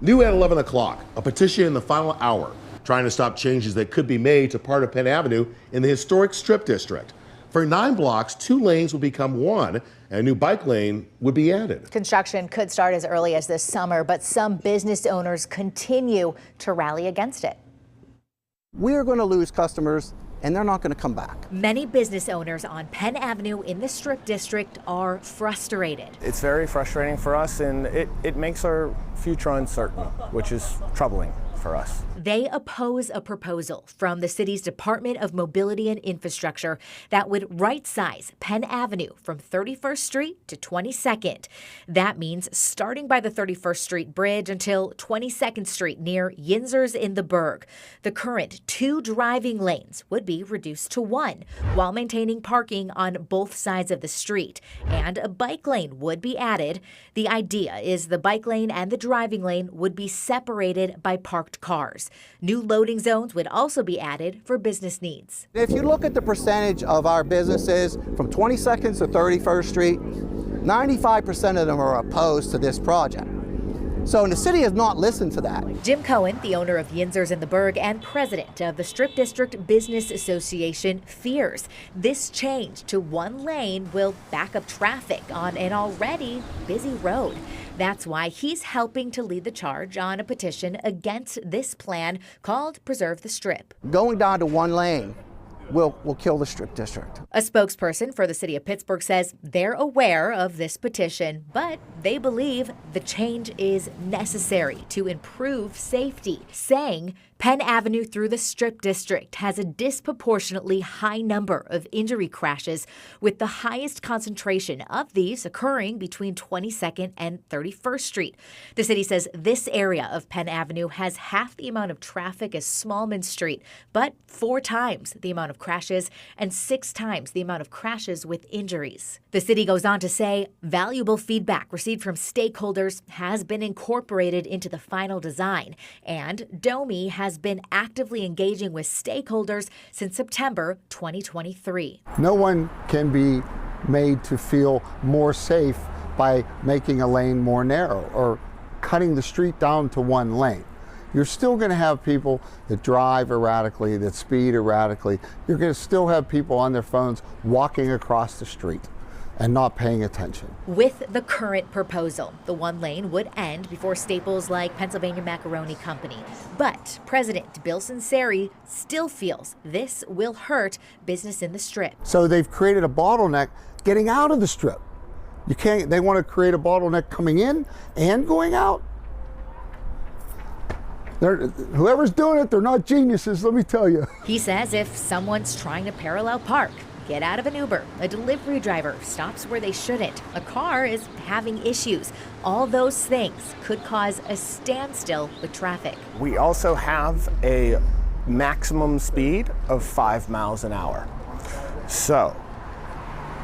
New at 11 o'clock, a petition in the final hour trying to stop changes that could be made to part of Penn Avenue in the historic Strip District. For 9 blocks, 2 lanes will become 1, and a new bike lane would be added. Construction could start as early as this summer, but some business owners continue to rally against it. We're going to lose customers, and they're not going to come back. Many business owners on Penn Avenue in the Strip District are frustrated. It's very frustrating for us, and it makes our future uncertain, which is troubling for us. They oppose a proposal from the city's Department of Mobility and Infrastructure that would right-size Penn Avenue from 31st Street to 22nd. That means starting by the 31st Street Bridge until 22nd Street near Yinzers in the Berg. The current 2 driving lanes would be reduced to 1 while maintaining parking on both sides of the street, and a bike lane would be added. The idea is the bike lane and the driving lane would be separated by parked cars. New loading zones would also be added for business needs. If you look at the percentage of our businesses from 22nd to 31st Street, 95% of them are opposed to this project. So the city has not listened to that. Jim Cohen, the owner of Yinzers in the Berg and president of the Strip District Business Association, fears this change to 1 lane will back up traffic on an already busy road. That's why he's helping to lead the charge on a petition against this plan called Preserve the Strip. Going down to 1 lane will kill the Strip District. A spokesperson for the city of Pittsburgh says they're aware of this petition, but they believe the change is necessary to improve safety, saying Penn Avenue through the Strip District has a disproportionately high number of injury crashes, with the highest concentration of these occurring between 22nd and 31st Street. The city says this area of Penn Avenue has half the amount of traffic as Smallman Street, but 4 times the amount of crashes and 6 times the amount of crashes with injuries. The city goes on to say valuable feedback received from stakeholders has been incorporated into the final design, and DOMI has been actively engaging with stakeholders since September 2023. No one can be made to feel more safe by making a lane more narrow or cutting the street down to 1 lane. You're still going to have people that drive erratically, that speed erratically. You're going to still have people on their phones walking across the street and not paying attention. With the current proposal, the 1 lane would end before staples like Pennsylvania Macaroni Company. But President Bill Sunseri still feels this will hurt business in the Strip. So they've created a bottleneck getting out of the Strip. They want to create a bottleneck coming in and going out. Whoever's doing it, they're not geniuses, let me tell you. He says if someone's trying to parallel park, get out of an Uber, a delivery driver stops where they shouldn't, a car is having issues, all those things could cause a standstill with traffic. We also have a maximum speed of 5 miles an hour. So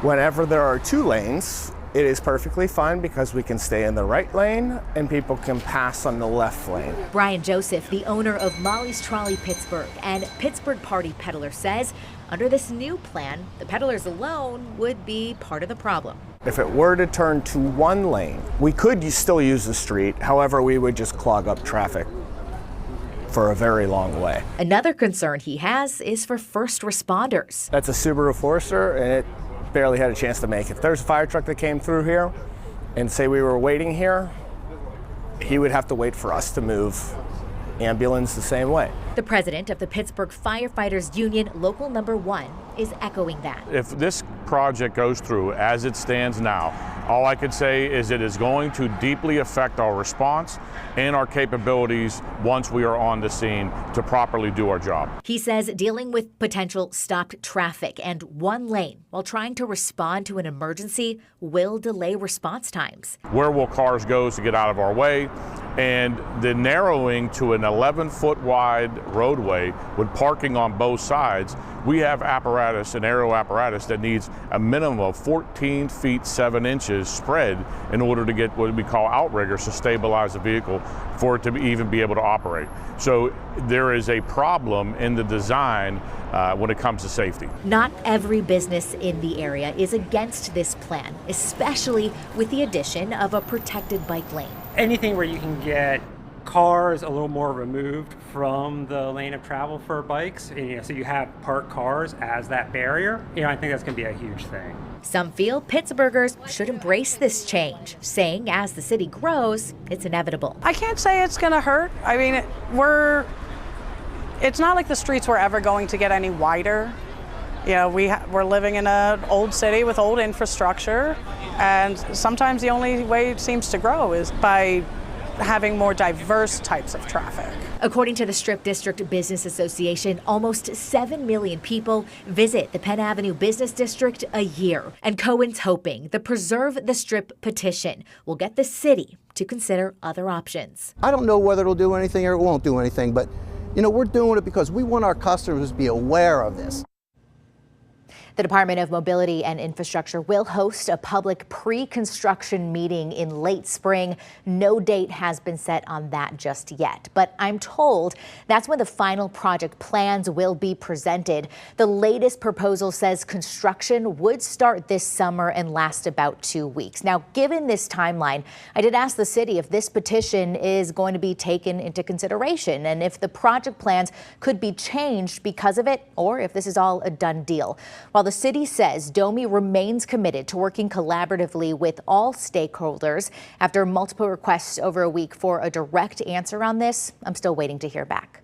whenever there are 2 lanes, it is perfectly fine because we can stay in the right lane and people can pass on the left lane. Brian Joseph, the owner of Molly's Trolley Pittsburgh and Pittsburgh Party Peddler, says under this new plan, the peddlers alone would be part of the problem. If it were to turn to 1 lane, we could still use the street. However, we would just clog up traffic for a very long way. Another concern he has is for first responders. That's a Subaru Forester, and it barely had a chance to make it. If there's a fire truck that came through here and say we were waiting here, he would have to wait for us to move. Ambulance the same way. The president of the Pittsburgh Firefighters Union, Local Number 1, is echoing that. If this project goes through as it stands now, all I could say is it is going to deeply affect our response and our capabilities once we are on the scene to properly do our job. He says dealing with potential stopped traffic and 1 lane while trying to respond to an emergency will delay response times. Where will cars go to get out of our way? And the narrowing to an 11-foot wide roadway with parking on both sides, we have apparatus, an aero apparatus that needs a minimum of 14 feet 7 inches spread in order to get what we call outriggers to stabilize the vehicle for it to even be able to operate. So there is a problem in the design when it comes to safety. Not every business in the area is against this plan, especially with the addition of a protected bike lane. Anything where you can get cars a little more removed from the lane of travel for bikes, and, so you have parked cars as that barrier. I think that's going to be a huge thing. Some feel Pittsburghers should embrace this change, saying as the city grows, it's inevitable. I can't say it's going to hurt. I mean, it's not like the streets were ever going to get any wider. We're living in an old city with old infrastructure, and sometimes the only way it seems to grow is by having more diverse types of traffic. According to the Strip District Business Association, almost 7 million people visit the Penn Avenue Business District a year. And Cohen's hoping the Preserve the Strip petition will get the city to consider other options. I don't know whether it'll do anything or it won't do anything, but we're doing it because we want our customers to be aware of this. The Department of Mobility and Infrastructure will host a public pre-construction meeting in late spring. No date has been set on that just yet, but I'm told that's when the final project plans will be presented. The latest proposal says construction would start this summer and last about 2 weeks. Now, given this timeline, I did ask the city if this petition is going to be taken into consideration and if the project plans could be changed because of it, or if this is all a done deal. While the city says Domi remains committed to working collaboratively with all stakeholders. After multiple requests over a week for a direct answer on this, I'm still waiting to hear back.